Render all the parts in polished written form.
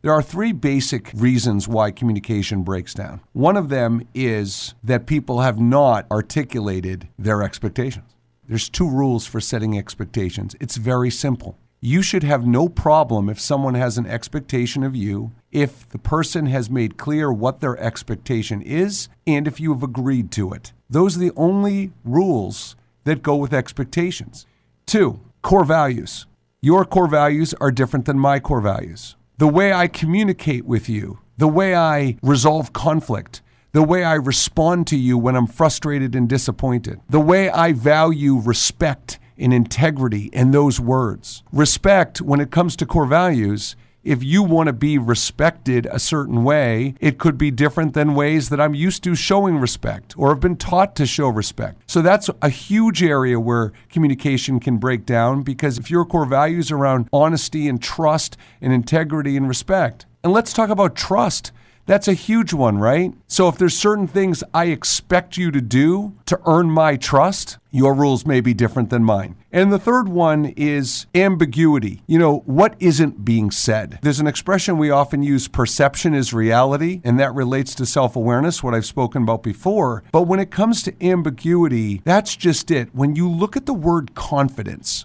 There are three basic reasons why communication breaks down. One of them is that people have not articulated their expectations. There's two rules for setting expectations. It's very simple. You should have no problem if someone has an expectation of you, if the person has made clear what their expectation is, and if you have agreed to it. Those are the only rules that go with expectations. 2, core values. Your core values are different than my core values. The way I communicate with you, the way I resolve conflict, the way I respond to you when I'm frustrated and disappointed, the way I value respect and integrity and those words. Respect, when it comes to core values, if you want to be respected a certain way, it could be different than ways that I'm used to showing respect or have been taught to show respect. So that's a huge area where communication can break down, because if your core values are around honesty and trust and integrity and respect, and let's talk about trust. That's a huge one, right? So if there's certain things I expect you to do to earn my trust, your rules may be different than mine. And the third one is ambiguity. What isn't being said? There's an expression we often use, perception is reality, and that relates to self-awareness, what I've spoken about before. But when it comes to ambiguity, that's just it. When you look at the word confidence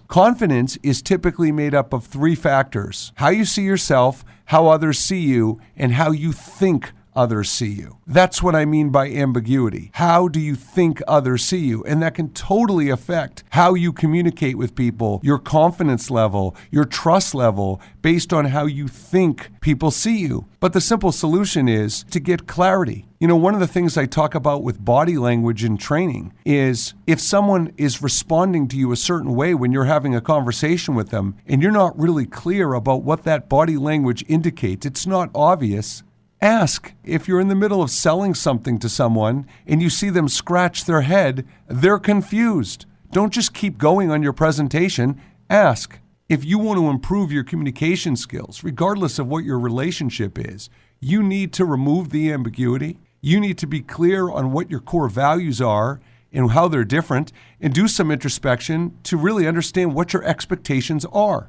is typically made up of 3 factors: how you see yourself, how others see you, and how you think others see you. That's what I mean by ambiguity. How do you think others see you? And that can totally affect how you communicate with people, your confidence level, your trust level, based on how you think people see you. But the simple solution is to get clarity. One of the things I talk about with body language in training is if someone is responding to you a certain way when you're having a conversation with them and you're not really clear about what that body language indicates, it's not obvious, ask. If you're in the middle of selling something to someone and you see them scratch their head, they're confused. Don't just keep going on your presentation. Ask. If you want to improve your communication skills, regardless of what your relationship is, you need to remove the ambiguity. You need to be clear on what your core values are and how they're different, and do some introspection to really understand what your expectations are.